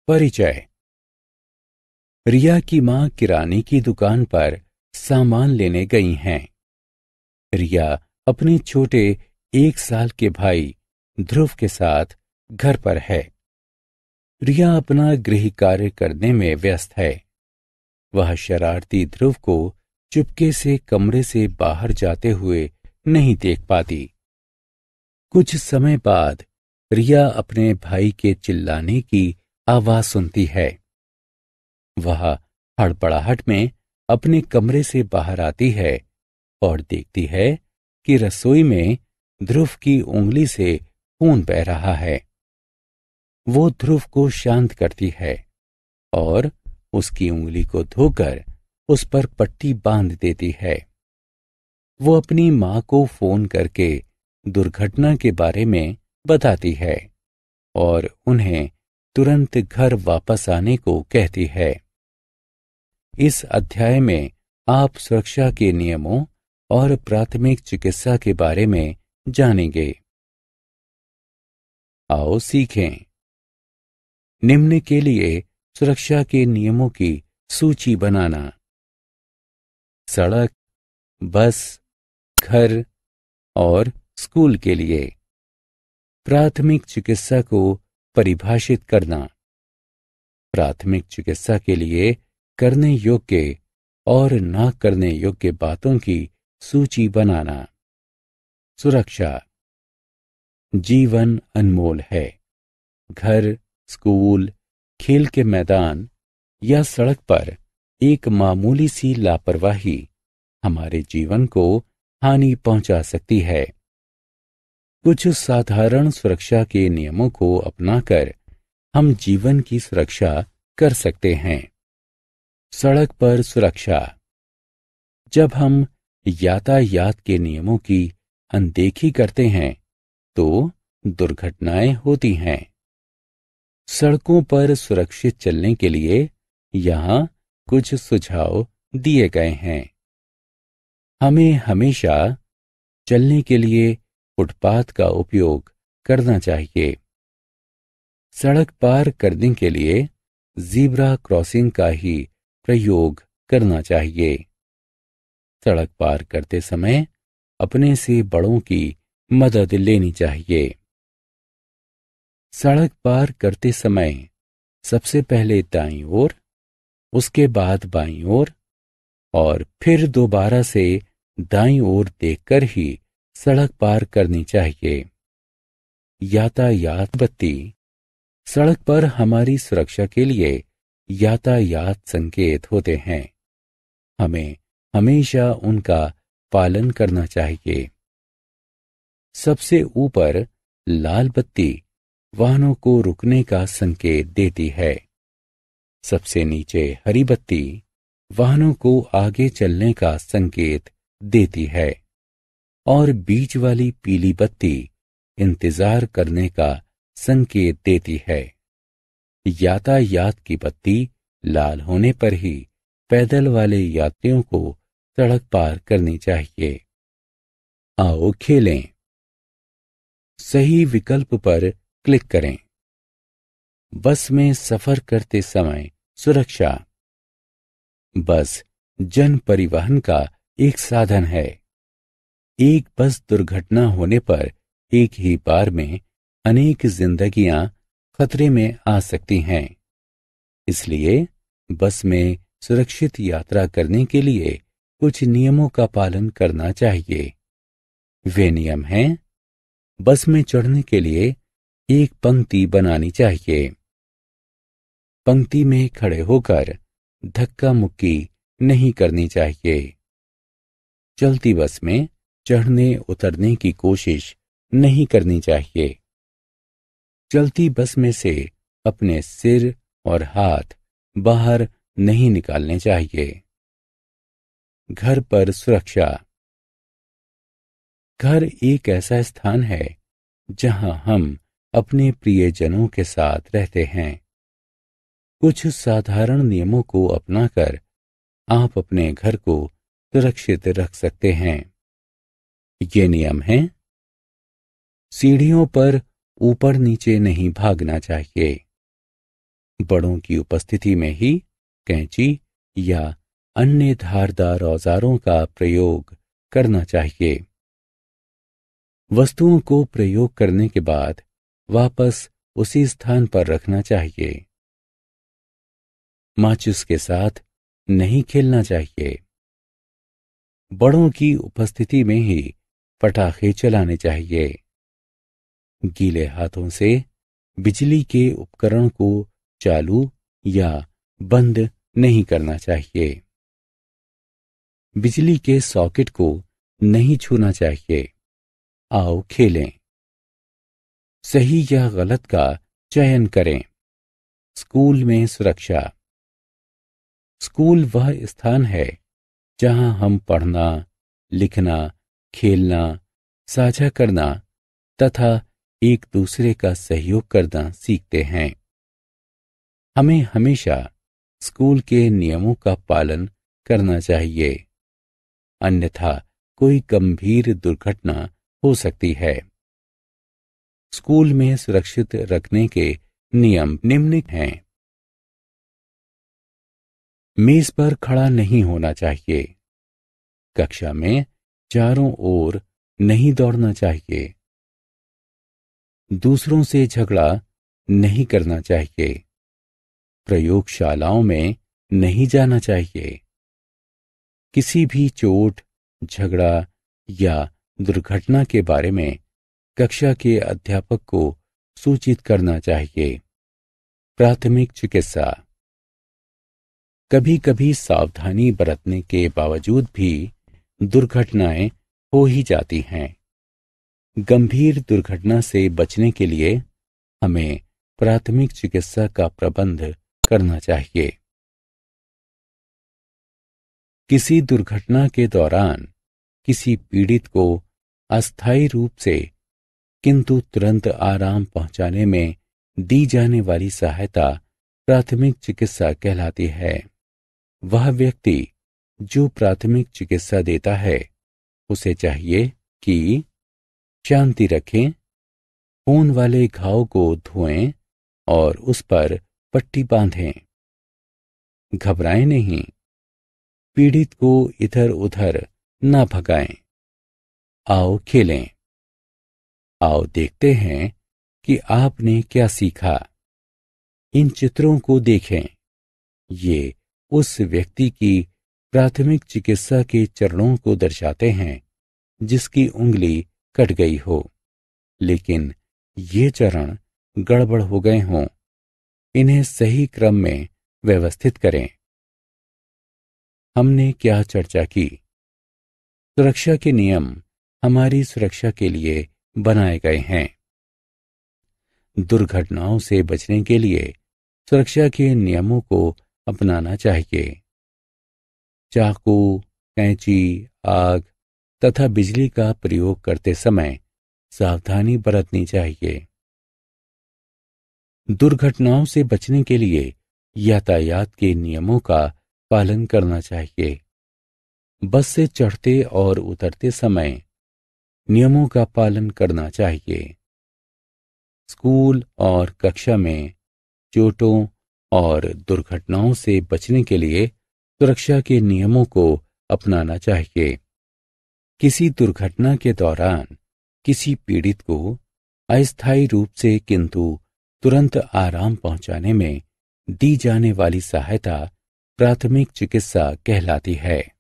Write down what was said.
परिचय। रिया की मां किराने की दुकान पर सामान लेने गई हैं। रिया अपने छोटे 1 साल के भाई ध्रुव के साथ घर पर है। रिया अपना गृह कार्य करने में व्यस्त है। वह शरारती ध्रुव को चुपके से कमरे से बाहर जाते हुए नहीं देख पाती। कुछ समय बाद रिया अपने भाई के चिल्लाने की आवाज सुनती है। वह हड़बड़ाहट में अपने कमरे से बाहर आती है और देखती है कि रसोई में ध्रुव की उंगली से खून बह रहा है। वो ध्रुव को शांत करती है और उसकी उंगली को धोकर उस पर पट्टी बांध देती है। वो अपनी मां को फोन करके दुर्घटना के बारे में बताती है और उन्हें तुरंत घर वापस आने को कहती है। इस अध्याय में आप सुरक्षा के नियमों और प्राथमिक चिकित्सा के बारे में जानेंगे। आओ सीखें। निम्न के लिए सुरक्षा के नियमों की सूची बनाना। सड़क, बस, घर और स्कूल के लिए प्राथमिक चिकित्सा को परिभाषित करना। प्राथमिक चिकित्सा के लिए करने योग्य और ना करने योग्य बातों की सूची बनाना। सुरक्षा। जीवन अनमोल है। घर, स्कूल, खेल के मैदान या सड़क पर एक मामूली सी लापरवाही हमारे जीवन को हानि पहुंचा सकती है। कुछ साधारण सुरक्षा के नियमों को अपनाकर हम जीवन की सुरक्षा कर सकते हैं। सड़क पर सुरक्षा। जब हम यातायात के नियमों की अनदेखी करते हैं तो दुर्घटनाएं होती हैं। सड़कों पर सुरक्षित चलने के लिए यहाँ कुछ सुझाव दिए गए हैं। हमें हमेशा चलने के लिए फुटपाथ का उपयोग करना चाहिए। सड़क पार करने के लिए ज़ीब्रा क्रॉसिंग का ही प्रयोग करना चाहिए। सड़क पार करते समय अपने से बड़ों की मदद लेनी चाहिए। सड़क पार करते समय सबसे पहले दाईं ओर, उसके बाद बाईं ओर और फिर दोबारा से दाईं ओर देखकर ही सड़क पार करनी चाहिए। यातायात बत्ती। सड़क पर हमारी सुरक्षा के लिए यातायात संकेत होते हैं। हमें हमेशा उनका पालन करना चाहिए। सबसे ऊपर लाल बत्ती वाहनों को रुकने का संकेत देती है। सबसे नीचे हरी बत्ती वाहनों को आगे चलने का संकेत देती है और बीच वाली पीली बत्ती इंतजार करने का संकेत देती है। यातायात की बत्ती लाल होने पर ही पैदल वाले यात्रियों को सड़क पार करनी चाहिए। आओ खेलें। सही विकल्प पर क्लिक करें। बस में सफर करते समय सुरक्षा। बस जन परिवहन का एक साधन है। एक बस दुर्घटना होने पर एक ही बार में अनेक जिंदगियां खतरे में आ सकती हैं। इसलिए बस में सुरक्षित यात्रा करने के लिए कुछ नियमों का पालन करना चाहिए। वे नियम हैं: बस में चढ़ने के लिए एक पंक्ति बनानी चाहिए। पंक्ति में खड़े होकर धक्का मुक्की नहीं करनी चाहिए। चलती बस में चढ़ने उतरने की कोशिश नहीं करनी चाहिए। चलती बस में से अपने सिर और हाथ बाहर नहीं निकालने चाहिए। घर पर सुरक्षा। घर एक ऐसा स्थान है जहां हम अपने प्रियजनों के साथ रहते हैं। कुछ साधारण नियमों को अपनाकर आप अपने घर को सुरक्षित रख सकते हैं। ये नियम हैं: सीढ़ियों पर ऊपर नीचे नहीं भागना चाहिए। बड़ों की उपस्थिति में ही कैंची या अन्य धारदार औजारों का प्रयोग करना चाहिए। वस्तुओं को प्रयोग करने के बाद वापस उसी स्थान पर रखना चाहिए। माचिस के साथ नहीं खेलना चाहिए। बड़ों की उपस्थिति में ही पटाखे चलाने चाहिए। गीले हाथों से बिजली के उपकरण को चालू या बंद नहीं करना चाहिए। बिजली के सॉकेट को नहीं छूना चाहिए। आओ खेलें। सही या गलत का चयन करें। स्कूल में सुरक्षा। स्कूल वह स्थान है जहां हम पढ़ना, लिखना, खेलना, साझा करना तथा एक दूसरे का सहयोग करना सीखते हैं। हमें हमेशा स्कूल के नियमों का पालन करना चाहिए, अन्यथा कोई गंभीर दुर्घटना हो सकती है। स्कूल में सुरक्षित रखने के नियम निम्न हैं। मेज पर खड़ा नहीं होना चाहिए। कक्षा में चारों ओर नहीं दौड़ना चाहिए। दूसरों से झगड़ा नहीं करना चाहिए। प्रयोगशालाओं में नहीं जाना चाहिए। किसी भी चोट, झगड़ा या दुर्घटना के बारे में कक्षा के अध्यापक को सूचित करना चाहिए। प्राथमिक चिकित्सा। कभी कभी सावधानी बरतने के बावजूद भी दुर्घटनाएं हो ही जाती हैं। गंभीर दुर्घटना से बचने के लिए हमें प्राथमिक चिकित्सा का प्रबंध करना चाहिए। किसी दुर्घटना के दौरान किसी पीड़ित को अस्थायी रूप से किंतु तुरंत आराम पहुंचाने में दी जाने वाली सहायता प्राथमिक चिकित्सा कहलाती है। वह व्यक्ति जो प्राथमिक चिकित्सा देता है उसे चाहिए कि शांति रखें, खून वाले घाव को धोएं और उस पर पट्टी बांधें। घबराएं नहीं। पीड़ित को इधर उधर ना भगाएं। आओ खेलें। आओ देखते हैं कि आपने क्या सीखा। इन चित्रों को देखें। ये उस व्यक्ति की प्राथमिक चिकित्सा के चरणों को दर्शाते हैं जिसकी उंगली कट गई हो, लेकिन ये चरण गड़बड़ हो गए हों। इन्हें सही क्रम में व्यवस्थित करें। हमने क्या चर्चा की? सुरक्षा के नियम हमारी सुरक्षा के लिए बनाए गए हैं। दुर्घटनाओं से बचने के लिए सुरक्षा के नियमों को अपनाना चाहिए। चाकू, कैंची, आग तथा बिजली का प्रयोग करते समय सावधानी बरतनी चाहिए। दुर्घटनाओं से बचने के लिए यातायात के नियमों का पालन करना चाहिए। बस से चढ़ते और उतरते समय नियमों का पालन करना चाहिए। स्कूल और कक्षा में चोटों और दुर्घटनाओं से बचने के लिए सुरक्षा के नियमों को अपनाना चाहिए। किसी दुर्घटना के दौरान किसी पीड़ित को अस्थायी रूप से किंतु तुरंत आराम पहुंचाने में दी जाने वाली सहायता प्राथमिक चिकित्सा कहलाती है।